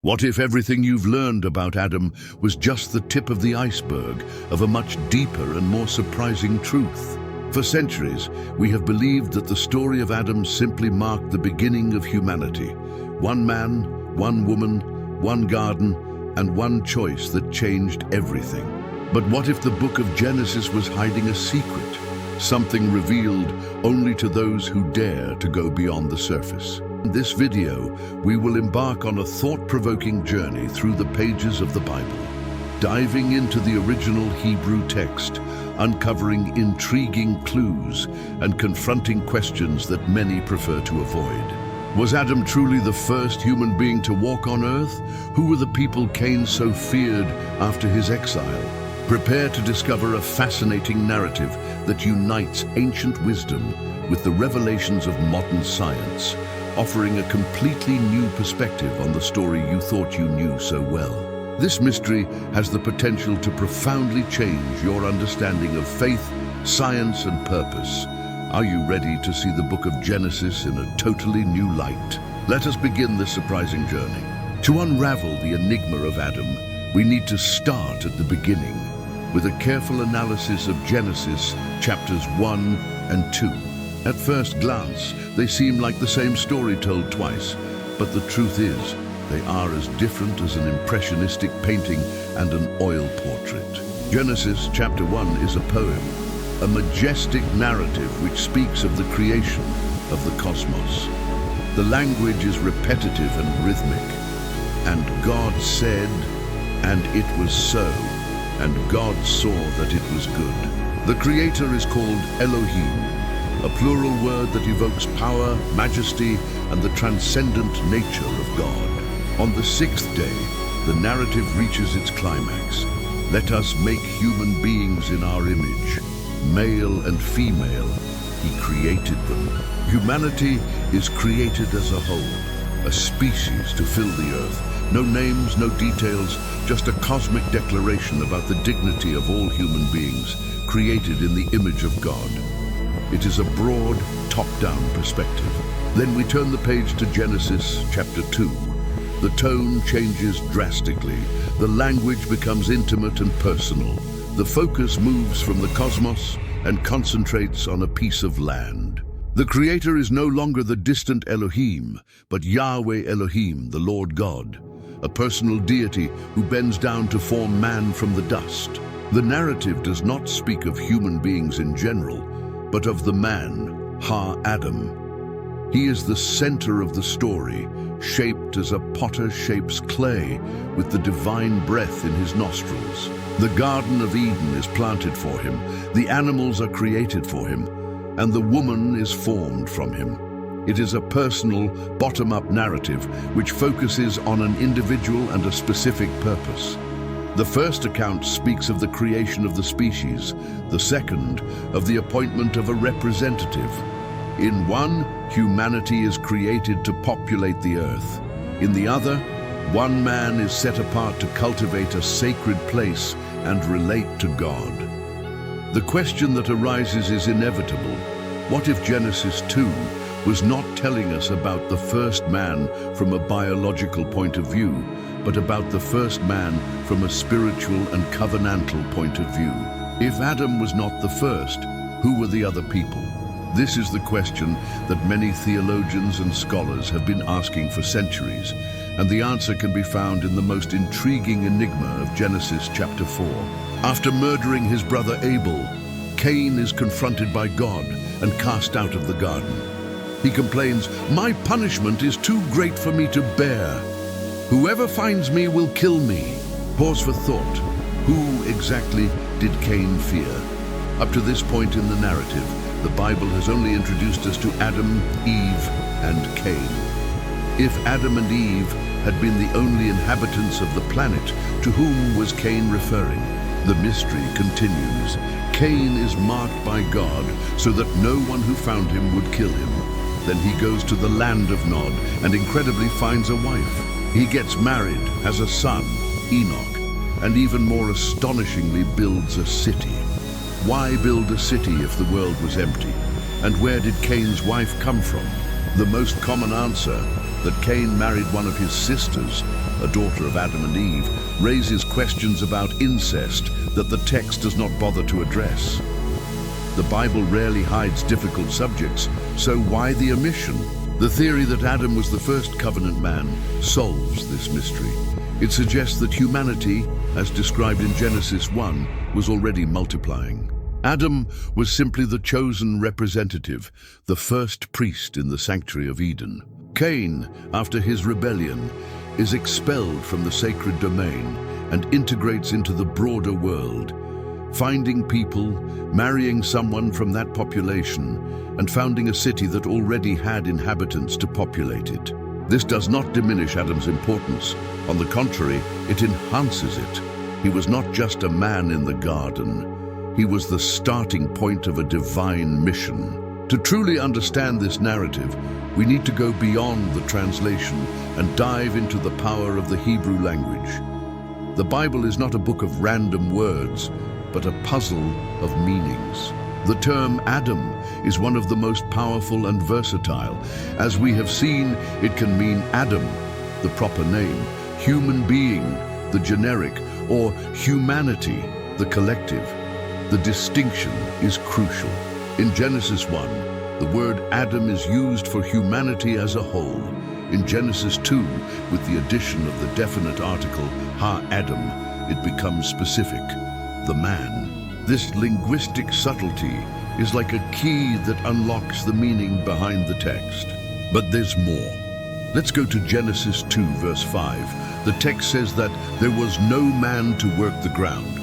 What if everything you've learned about Adam was just the tip of the iceberg of a much deeper and more surprising truth? For centuries, we have believed that the story of Adam simply marked the beginning of humanity. One man, one woman, one garden, and one choice that changed everything. But what if the book of Genesis was hiding a secret? Something revealed only to those who dare to go beyond the surface. In this video, we will embark on a thought-provoking journey through the pages of the Bible, diving into the original Hebrew text, uncovering intriguing clues and confronting questions that many prefer to avoid. Was Adam truly the first human being to walk on earth? Who were the people Cain so feared after his exile? Prepare to discover a fascinating narrative that unites ancient wisdom with the revelations of modern science, offering a completely new perspective on the story you thought you knew so well. This mystery has the potential to profoundly change your understanding of faith, science, and purpose. Are you ready to see the book of Genesis in a totally new light? Let us begin this surprising journey. To unravel the enigma of Adam, we need to start at the beginning, with a careful analysis of Genesis chapters 1 and 2. At first glance, they seem like the same story told twice, but the truth is, they are as different as an impressionistic painting and an oil portrait. Genesis chapter 1 is a poem, a majestic narrative which speaks of the creation of the cosmos. The language is repetitive and rhythmic. And God said, and it was so, and God saw that it was good. The Creator is called Elohim, a plural word that evokes power, majesty, and the transcendent nature of God. On the sixth day, the narrative reaches its climax. Let us make human beings in our image. Male and female, He created them. Humanity is created as a whole, a species to fill the earth. No names, no details, just a cosmic declaration about the dignity of all human beings, created in the image of God. It is a broad, top-down perspective. Then we turn the page to Genesis chapter 2. The tone changes drastically. The language becomes intimate and personal. The focus moves from the cosmos and concentrates on a piece of land. The Creator is no longer the distant Elohim, but Yahweh Elohim, the Lord God, a personal deity who bends down to form man from the dust. The narrative does not speak of human beings in general, but of the man, Ha-Adam. He is the center of the story, shaped as a potter shapes clay, with the divine breath in his nostrils. The Garden of Eden is planted for him, the animals are created for him, and the woman is formed from him. It is a personal, bottom-up narrative which focuses on an individual and a specific purpose. The first account speaks of the creation of the species, the second of the appointment of a representative. In one, humanity is created to populate the earth. In the other, one man is set apart to cultivate a sacred place and relate to God. The question that arises is inevitable. What if Genesis 2 was not telling us about the first man from a biological point of view, but about the first man from a spiritual and covenantal point of view? If Adam was not the first, who were the other people? This is the question that many theologians and scholars have been asking for centuries, and the answer can be found in the most intriguing enigma of Genesis chapter 4. After murdering his brother Abel, Cain is confronted by God and cast out of the garden. He complains, "My punishment is too great for me to bear. Whoever finds me will kill me." Pause for thought. Who exactly did Cain fear? Up to this point in the narrative, the Bible has only introduced us to Adam, Eve, and Cain. If Adam and Eve had been the only inhabitants of the planet, to whom was Cain referring? The mystery continues. Cain is marked by God so that no one who found him would kill him. Then he goes to the land of Nod and incredibly finds a wife. He gets married, has a son, Enoch, and even more astonishingly builds a city. Why build a city if the world was empty? And where did Cain's wife come from? The most common answer, that Cain married one of his sisters, a daughter of Adam and Eve, raises questions about incest that the text does not bother to address. The Bible rarely hides difficult subjects, so why the omission? The theory that Adam was the first covenant man solves this mystery. It suggests that humanity, as described in Genesis 1, was already multiplying. Adam was simply the chosen representative, the first priest in the sanctuary of Eden. Cain, after his rebellion, is expelled from the sacred domain and integrates into the broader world, finding people, marrying someone from that population, and founding a city that already had inhabitants to populate it. This does not diminish Adam's importance. On the contrary, it enhances it. He was not just a man in the garden. He was the starting point of a divine mission. To truly understand this narrative, we need to go beyond the translation and dive into the power of the Hebrew language. The Bible is not a book of random words, but a puzzle of meanings. The term Adam is one of the most powerful and versatile. As we have seen, it can mean Adam, the proper name, human being, the generic, or humanity, the collective. The distinction is crucial. In Genesis 1, the word Adam is used for humanity as a whole. In Genesis 2, with the addition of the definite article, ha-Adam, it becomes specific, the man. This linguistic subtlety is like a key that unlocks the meaning behind the text. But there's more. Let's go to Genesis 2, verse 5. The text says that there was no man to work the ground.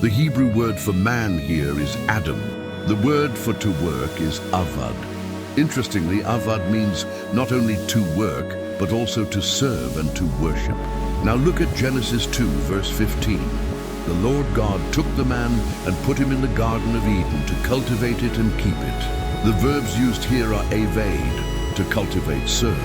The Hebrew word for man here is Adam. The word for to work is avad. Interestingly, avad means not only to work, but also to serve and to worship. Now look at Genesis 2, verse 15. The Lord God took the man and put him in the Garden of Eden to cultivate it and keep it. The verbs used here are evade, to cultivate, serve,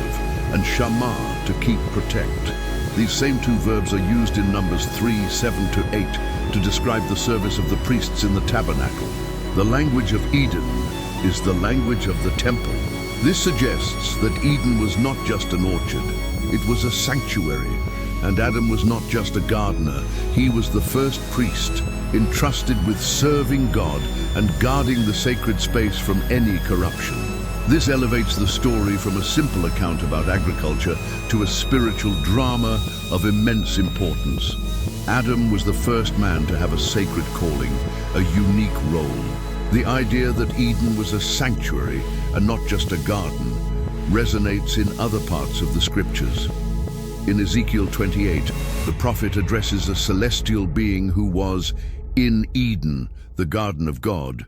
and shamar, to keep, protect. These same two verbs are used in Numbers 3, 7 to 8 to describe the service of the priests in the tabernacle. The language of Eden is the language of the temple. This suggests that Eden was not just an orchard, it was a sanctuary. And Adam was not just a gardener, he was the first priest, entrusted with serving God and guarding the sacred space from any corruption. This elevates the story from a simple account about agriculture to a spiritual drama of immense importance. Adam was the first man to have a sacred calling, a unique role. The idea that Eden was a sanctuary and not just a garden resonates in other parts of the scriptures. In Ezekiel 28, the prophet addresses a celestial being who was in Eden, the garden of God,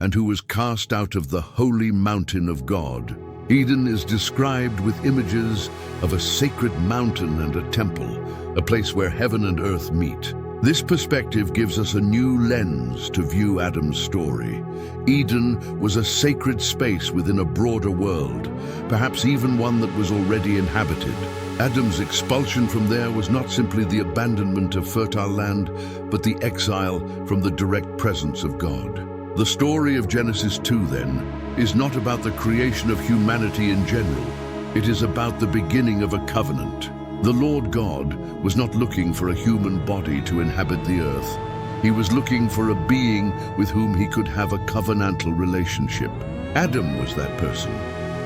and who was cast out of the holy mountain of God. Eden is described with images of a sacred mountain and a temple, a place where heaven and earth meet. This perspective gives us a new lens to view Adam's story. Eden was a sacred space within a broader world, perhaps even one that was already inhabited. Adam's expulsion from there was not simply the abandonment of fertile land, but the exile from the direct presence of God. The story of Genesis 2, then, is not about the creation of humanity in general. It is about the beginning of a covenant. The Lord God was not looking for a human body to inhabit the earth. He was looking for a being with whom he could have a covenantal relationship. Adam was that person.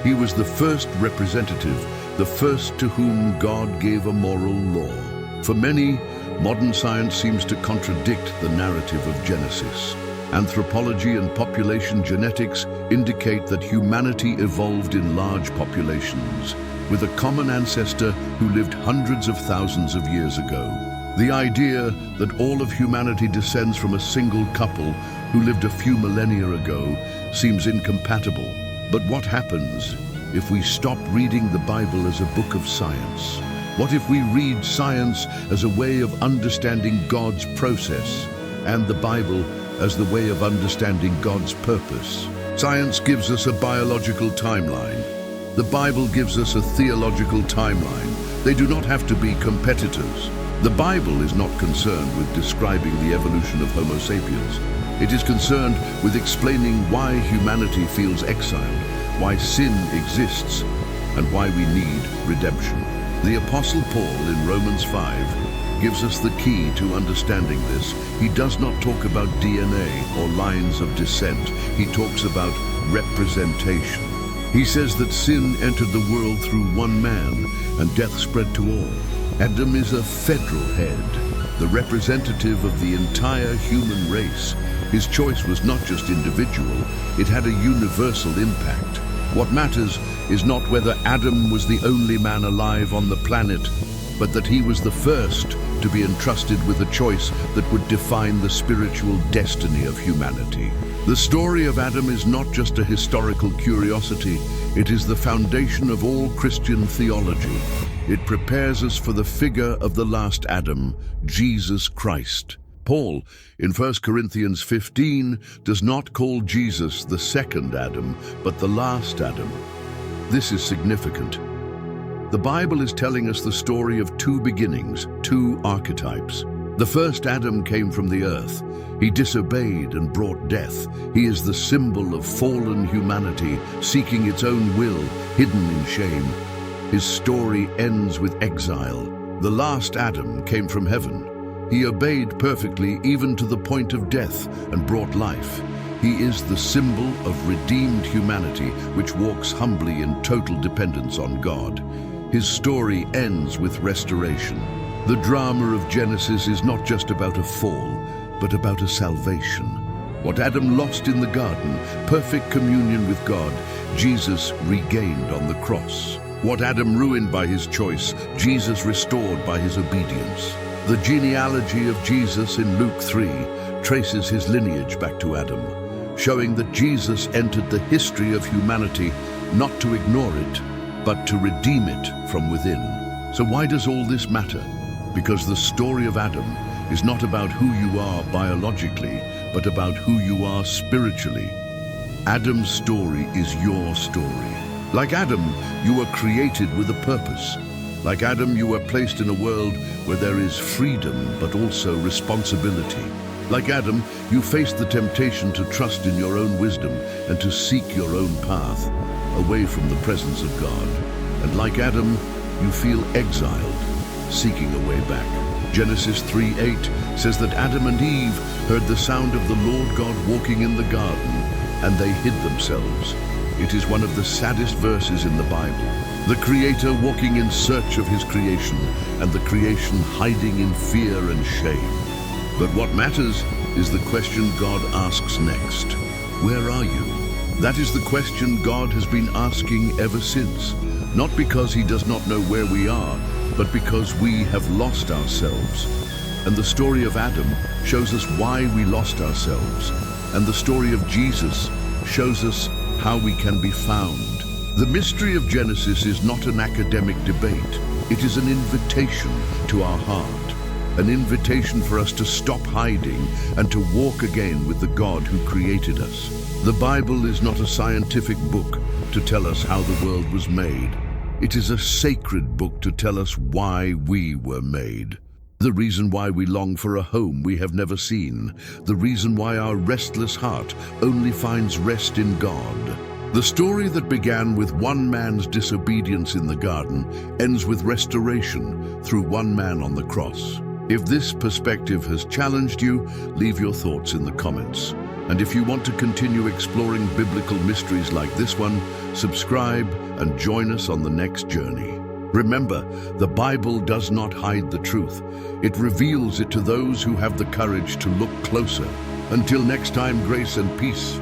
He was the first representative, the first to whom God gave a moral law. For many, modern science seems to contradict the narrative of Genesis. Anthropology and population genetics indicate that humanity evolved in large populations, with a common ancestor who lived hundreds of thousands of years ago. The idea that all of humanity descends from a single couple who lived a few millennia ago seems incompatible. But what happens if we stop reading the Bible as a book of science? What if we read science as a way of understanding God's process and the Bible as the way of understanding God's purpose? Science gives us a biological timeline. The Bible gives us a theological timeline. They do not have to be competitors. The Bible is not concerned with describing the evolution of Homo sapiens. It is concerned with explaining why humanity feels exiled, why sin exists, and why we need redemption. The Apostle Paul in Romans 5 gives us the key to understanding this. He does not talk about DNA or lines of descent. He talks about representation. He says that sin entered the world through one man, and death spread to all. Adam is a federal head, the representative of the entire human race. His choice was not just individual, it had a universal impact. What matters is not whether Adam was the only man alive on the planet, but that he was the first to be entrusted with a choice that would define the spiritual destiny of humanity. The story of Adam is not just a historical curiosity, it is the foundation of all Christian theology. It prepares us for the figure of the last Adam, Jesus Christ. Paul, in 1 Corinthians 15, does not call Jesus the second Adam, but the last Adam. This is significant. The Bible is telling us the story of two beginnings, two archetypes. The first Adam came from the earth. He disobeyed and brought death. He is the symbol of fallen humanity, seeking its own will, hidden in shame. His story ends with exile. The last Adam came from heaven. He obeyed perfectly even to the point of death and brought life. He is the symbol of redeemed humanity which walks humbly in total dependence on God. His story ends with restoration. The drama of Genesis is not just about a fall, but about a salvation. What Adam lost in the garden, perfect communion with God, Jesus regained on the cross. What Adam ruined by his choice, Jesus restored by his obedience. The genealogy of Jesus in Luke 3 traces his lineage back to Adam, showing that Jesus entered the history of humanity not to ignore it, but to redeem it from within. So why does all this matter? Because the story of Adam is not about who you are biologically, but about who you are spiritually. Adam's story is your story. Like Adam, you were created with a purpose. Like Adam, you were placed in a world where there is freedom, but also responsibility. Like Adam, you faced the temptation to trust in your own wisdom and to seek your own path, away from the presence of God. And like Adam, you feel exiled, seeking a way back. Genesis 3:8 says that Adam and Eve heard the sound of the Lord God walking in the garden, and they hid themselves. It is one of the saddest verses in the Bible. The Creator walking in search of his creation, and the creation hiding in fear and shame. But what matters is the question God asks next. Where are you? That is the question God has been asking ever since. Not because he does not know where we are, but because we have lost ourselves. And the story of Adam shows us why we lost ourselves. And the story of Jesus shows us how we can be found. The mystery of Genesis is not an academic debate. It is an invitation to our heart, an invitation for us to stop hiding and to walk again with the God who created us. The Bible is not a scientific book to tell us how the world was made. It is a sacred book to tell us why we were made. The reason why we long for a home we have never seen. The reason why our restless heart only finds rest in God. The story that began with one man's disobedience in the garden ends with restoration through one man on the cross. If this perspective has challenged you, leave your thoughts in the comments. And if you want to continue exploring biblical mysteries like this one, subscribe and join us on the next journey. Remember, the Bible does not hide the truth. It reveals it to those who have the courage to look closer. Until next time, grace and peace.